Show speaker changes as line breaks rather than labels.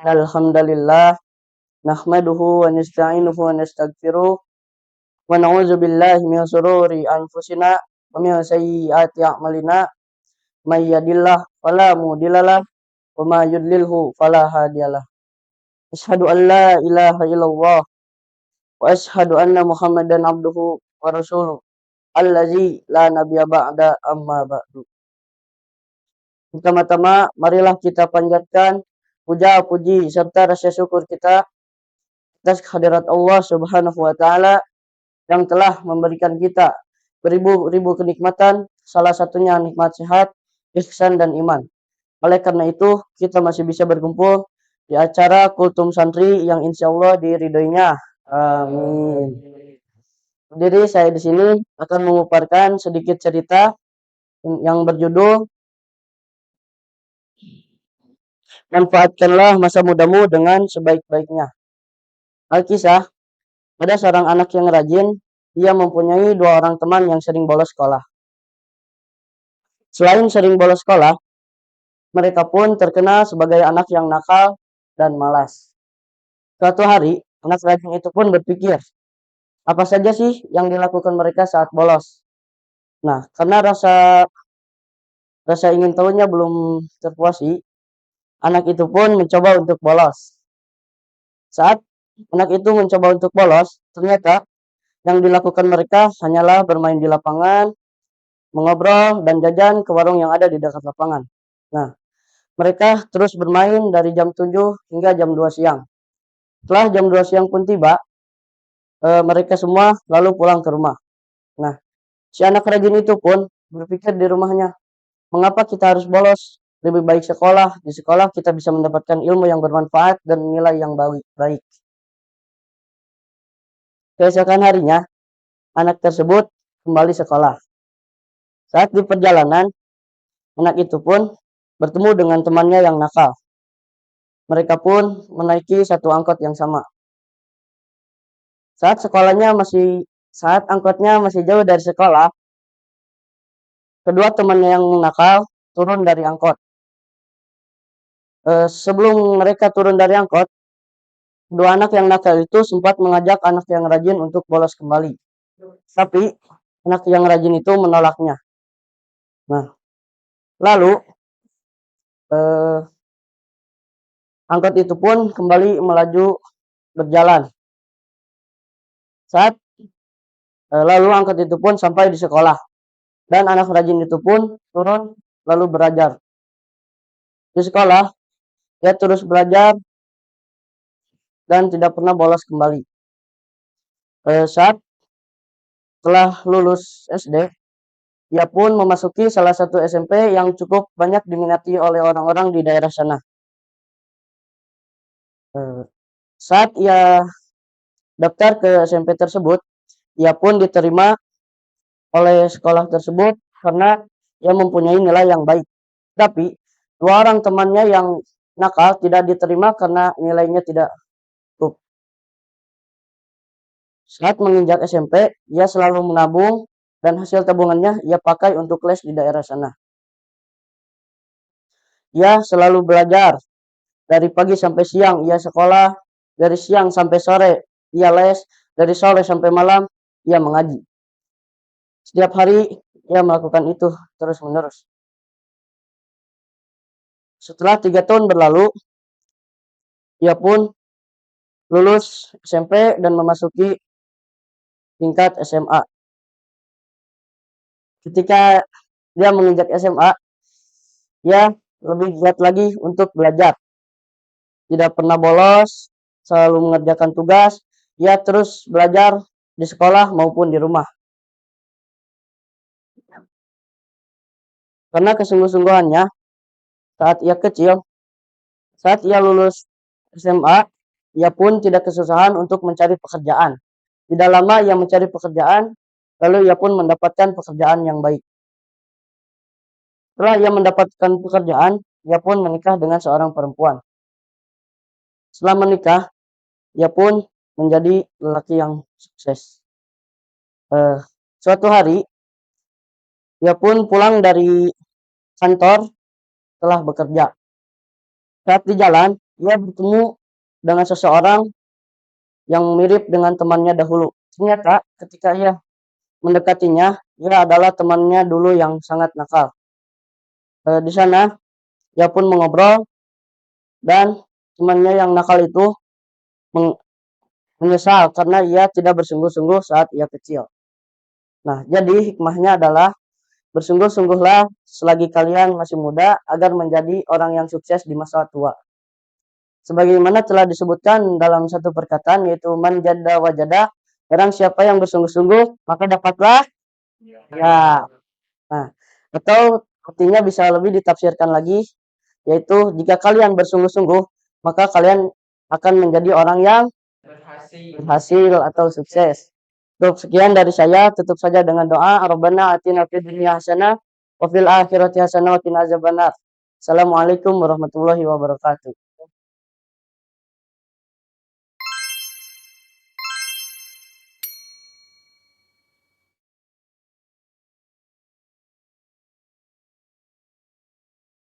Alhamdulillah nahmaduhu wa nasta'inuhu wa nastaghfiruh wa na'udzu billahi min shururi anfusina wa min sayyiati a'malina may yahdihillahu fala mudhillalah wa may yudlilhu fala hadiyalah. Asyhadu an la ilaha illallah wa asyhadu anna Muhammadan abduhu wa rasuluh allazi la nabiyya ba'da amma ba'du. Pertama-tama marilah kita panjatkan puja puji serta rasa syukur kita atas kehadirat Allah Subhanahu wa taala yang telah memberikan kita beribu-ribu kenikmatan, salah satunya nikmat sehat, ihsan dan iman. Oleh karena itu, kita masih bisa berkumpul di acara Kultum Santri yang insya Allah diridhoinya. Amin. Jadi saya di sini akan menguparkan sedikit cerita yang berjudul Manfaatkanlah masa mudamu dengan sebaik-baiknya. Alkisah, ada seorang anak yang rajin. Ia mempunyai 2 orang teman yang sering bolos sekolah. Selain sering bolos sekolah, mereka pun terkenal sebagai anak yang nakal dan malas. Suatu hari, anak rajin itu pun berpikir, apa saja sih yang dilakukan mereka saat bolos? Nah, karena rasa ingin tahunya belum terpuasi, anak itu pun mencoba untuk bolos. Saat anak itu mencoba untuk bolos, ternyata yang dilakukan mereka hanyalah bermain di lapangan, mengobrol, dan jajan ke warung yang ada di dekat lapangan. Nah, mereka terus bermain dari jam 7 hingga jam 2 siang. Setelah jam 2 siang pun tiba, mereka semua lalu pulang ke rumah. Nah, si anak rajin itu pun berpikir di rumahnya, mengapa kita harus bolos? Lebih baik sekolah. Di sekolah kita bisa mendapatkan ilmu yang bermanfaat dan nilai yang baik. Keesokan harinya, anak tersebut kembali sekolah. Saat di perjalanan, anak itu pun bertemu dengan temannya yang nakal. Mereka pun menaiki satu angkot yang sama. Saat angkotnya masih jauh dari sekolah, kedua temannya yang nakal turun dari angkot. Sebelum mereka turun dari angkot, kedua anak yang nakal itu sempat mengajak anak yang rajin untuk bolos kembali. Tapi anak yang rajin itu menolaknya. Nah, lalu angkot itu pun kembali melaju berjalan. Lalu angkot itu pun sampai di sekolah. Dan anak rajin itu pun turun lalu belajar. Di sekolah, dia terus belajar dan tidak pernah bolos kembali. Saat setelah lulus SD, ia pun memasuki salah satu SMP yang cukup banyak diminati oleh orang-orang di daerah sana. Saat ia daftar ke SMP tersebut, ia pun diterima oleh sekolah tersebut karena ia mempunyai nilai yang baik. Tapi 2 orang temannya yang nakal tidak diterima karena nilainya tidak cukup. Saat menginjak SMP, ia selalu menabung dan hasil tabungannya ia pakai untuk les di daerah sana. Ia selalu belajar. Dari pagi sampai siang ia sekolah, dari siang sampai sore ia les, dari sore sampai malam ia mengaji. Setiap hari ia melakukan itu terus-menerus. Setelah 3 tahun berlalu, ia pun lulus SMP dan memasuki tingkat SMA. Ketika dia menginjak SMA, ia lebih giat lagi untuk belajar. Tidak pernah bolos, selalu mengerjakan tugas, ia terus belajar di sekolah maupun di rumah. Karena kesungguh-sungguhannya, saat ia lulus SMA, ia pun tidak kesusahan untuk mencari pekerjaan. Tidak lama ia mencari pekerjaan, lalu ia pun mendapatkan pekerjaan yang baik. Setelah ia mendapatkan pekerjaan, ia pun menikah dengan seorang perempuan. Setelah menikah, ia pun menjadi lelaki yang sukses. Suatu hari, ia pun pulang dari kantor setelah bekerja. Saat di jalan, ia bertemu dengan seseorang yang mirip dengan temannya dahulu. Ternyata ketika ia mendekatinya, ia adalah temannya dulu yang sangat nakal. Di sana ia pun mengobrol dan temannya yang nakal itu menyesal karena ia tidak bersungguh-sungguh saat ia kecil. Nah, jadi hikmahnya adalah bersungguh-sungguhlah selagi kalian masih muda agar menjadi orang yang sukses di masa tua. Sebagaimana telah disebutkan dalam satu perkataan yaitu man jadda wajada, barang siapa yang bersungguh-sungguh maka dapatlah ya. Nah, atau artinya bisa lebih ditafsirkan lagi yaitu jika kalian bersungguh-sungguh maka kalian akan menjadi orang yang berhasil atau sukses. Cukup sekian dari saya, tutup saja dengan doa Rabbana atina fid dunya hasanah wa fil akhirati hasanah wa qina azabannar. Assalamualaikum warahmatullahi wabarakatuh.